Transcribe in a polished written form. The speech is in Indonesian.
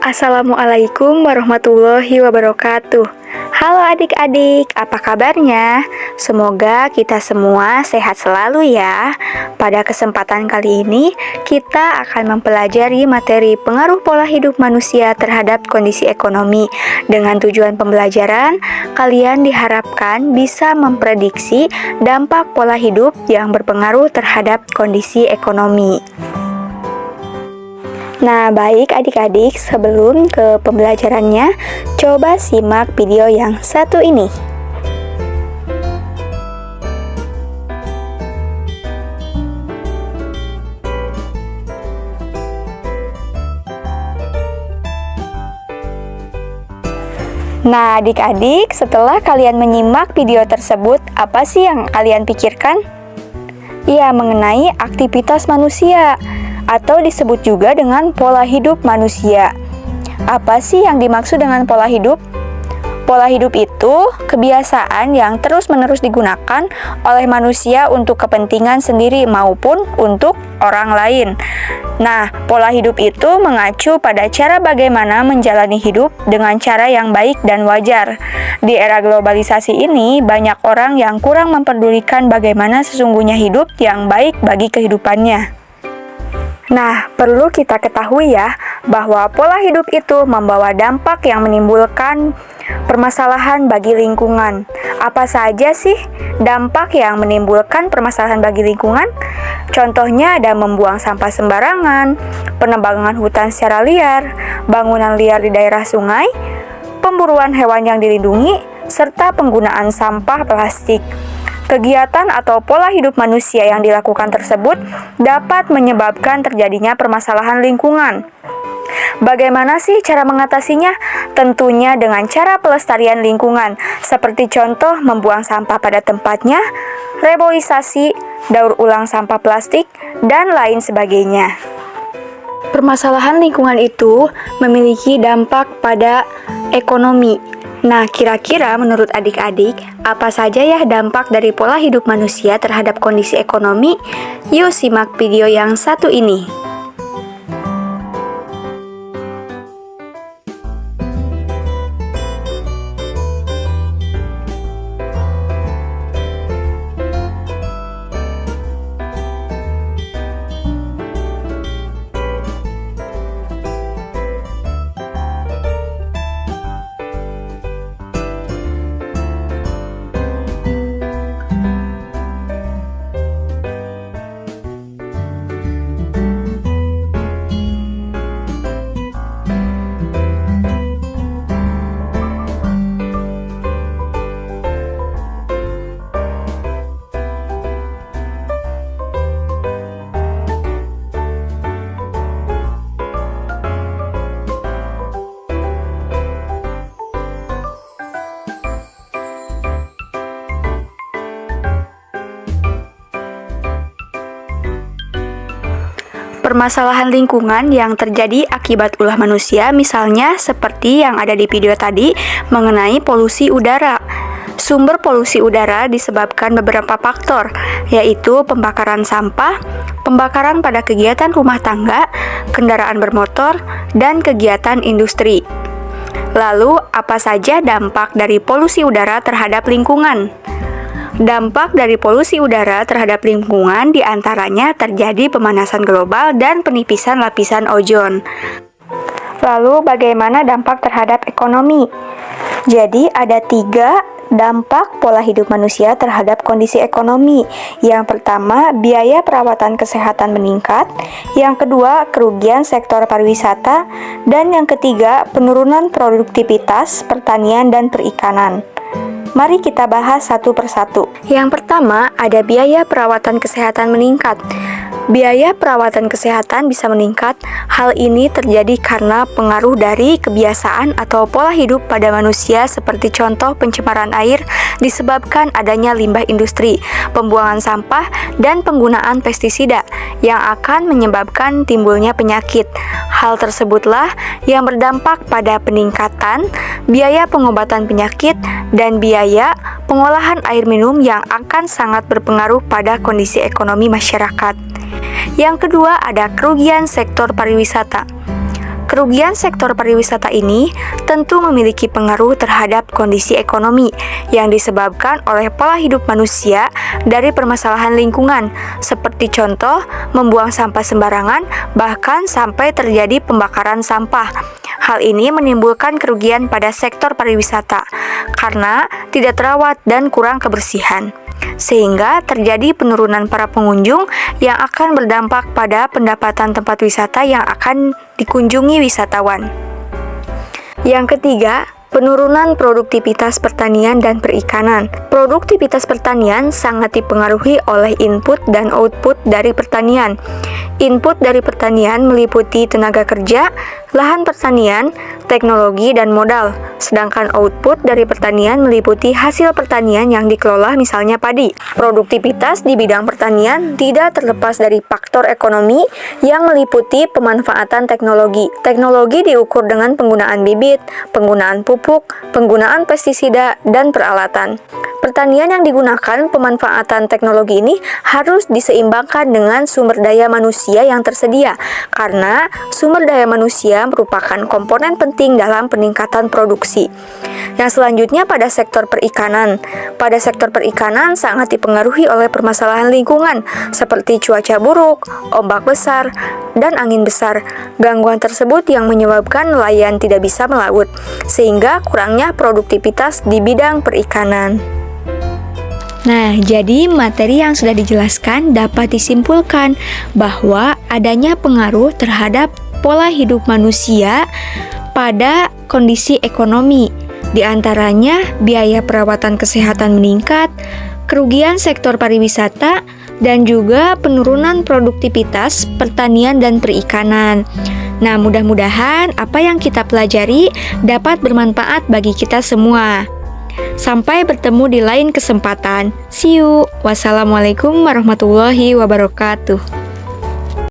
Assalamualaikum warahmatullahi wabarakatuh. Halo adik-adik, apa kabarnya? Semoga kita semua sehat selalu ya. Pada kesempatan kali ini, kita akan mempelajari materi pengaruh pola hidup manusia terhadap kondisi ekonomi. Dengan tujuan pembelajaran, kalian diharapkan bisa memprediksi dampak pola hidup yang berpengaruh terhadap kondisi ekonomi. Nah, baik adik-adik, sebelum ke pembelajarannya, coba simak video yang satu ini. Nah, adik-adik, setelah kalian menyimak video tersebut, apa sih yang kalian pikirkan? Ya, mengenai aktivitas manusia, atau disebut juga dengan pola hidup manusia. Apa sih yang dimaksud dengan pola hidup? Pola hidup itu kebiasaan yang terus-menerus digunakan oleh manusia untuk kepentingan sendiri maupun untuk orang lain. Nah, pola hidup itu mengacu pada cara bagaimana menjalani hidup dengan cara yang baik dan wajar. Di era globalisasi ini, banyak orang yang kurang memperdulikan bagaimana sesungguhnya hidup yang baik bagi kehidupannya. Nah, perlu kita ketahui ya, bahwa pola hidup itu membawa dampak yang menimbulkan permasalahan bagi lingkungan. Apa saja sih dampak yang menimbulkan permasalahan bagi lingkungan? Contohnya ada membuang sampah sembarangan, penebangan hutan secara liar, bangunan liar di daerah sungai, pemburuan hewan yang dilindungi, serta penggunaan sampah plastik. Kegiatan atau pola hidup manusia yang dilakukan tersebut dapat menyebabkan terjadinya permasalahan lingkungan. Bagaimana sih cara mengatasinya? Tentunya dengan cara pelestarian lingkungan, seperti contoh membuang sampah pada tempatnya, reboisasi, daur ulang sampah plastik, dan lain sebagainya. Permasalahan lingkungan itu memiliki dampak pada ekonomi. Nah, kira-kira menurut adik-adik, apa saja ya dampak dari pola hidup manusia terhadap kondisi ekonomi? Yuk simak video yang satu ini. Permasalahan lingkungan yang terjadi akibat ulah manusia, misalnya seperti yang ada di video tadi mengenai polusi udara. Sumber polusi udara disebabkan beberapa faktor, yaitu pembakaran sampah, pembakaran pada kegiatan rumah tangga, kendaraan bermotor, dan kegiatan industri. Lalu, apa saja dampak dari polusi udara terhadap lingkungan? Dampak dari polusi udara terhadap lingkungan diantaranya terjadi pemanasan global dan penipisan lapisan ozon. Lalu bagaimana dampak terhadap ekonomi? Jadi ada 3 dampak pola hidup manusia terhadap kondisi ekonomi. Yang pertama, biaya perawatan kesehatan meningkat. Yang kedua, kerugian sektor pariwisata. Dan yang ketiga, penurunan produktivitas pertanian dan perikanan. Mari kita bahas satu persatu. Yang pertama, ada biaya perawatan kesehatan meningkat. Biaya perawatan kesehatan bisa meningkat. Hal ini terjadi karena pengaruh dari kebiasaan atau pola hidup pada manusia, seperti contoh pencemaran air disebabkan adanya limbah industri, pembuangan sampah, dan penggunaan pestisida yang akan menyebabkan timbulnya penyakit. Hal tersebutlah yang berdampak pada peningkatan biaya pengobatan penyakit dan biaya pengolahan air minum yang akan sangat berpengaruh pada kondisi ekonomi masyarakat. Yang kedua, ada kerugian sektor pariwisata. Kerugian sektor pariwisata ini tentu memiliki pengaruh terhadap kondisi ekonomi yang disebabkan oleh pola hidup manusia dari permasalahan lingkungan, seperti contoh membuang sampah sembarangan, bahkan sampai terjadi pembakaran sampah. Hal ini menimbulkan kerugian pada sektor pariwisata karena tidak terawat dan kurang kebersihan, sehingga terjadi penurunan para pengunjung yang akan berdampak pada pendapatan tempat wisata yang akan dikunjungi wisatawan. Yang ketiga, penurunan produktivitas pertanian dan perikanan. Produktivitas pertanian sangat dipengaruhi oleh input dan output dari pertanian. Input dari pertanian meliputi tenaga kerja, lahan pertanian, teknologi, dan modal. Sedangkan output dari pertanian meliputi hasil pertanian yang dikelola, misalnya padi. Produktivitas di bidang pertanian tidak terlepas dari faktor ekonomi yang meliputi pemanfaatan teknologi. Teknologi diukur dengan penggunaan bibit, penggunaan pupuk, penggunaan pestisida, dan peralatan. Pertanian yang digunakan pemanfaatan teknologi ini harus diseimbangkan dengan sumber daya manusia yang tersedia, karena sumber daya manusia merupakan komponen penting dalam peningkatan produksi. Yang selanjutnya pada sektor perikanan. Pada sektor perikanan sangat dipengaruhi oleh permasalahan lingkungan, seperti cuaca buruk, ombak besar, dan angin besar. Gangguan tersebut yang menyebabkan nelayan tidak bisa melaut, sehingga kurangnya produktivitas di bidang perikanan. Nah, jadi materi yang sudah dijelaskan dapat disimpulkan bahwa adanya pengaruh terhadap pola hidup manusia pada kondisi ekonomi. Di antaranya, biaya perawatan kesehatan meningkat, kerugian sektor pariwisata, dan juga penurunan produktivitas pertanian dan perikanan. Nah, mudah-mudahan apa yang kita pelajari dapat bermanfaat bagi kita semua. Sampai bertemu di lain kesempatan. See you. Wassalamualaikum warahmatullahi wabarakatuh.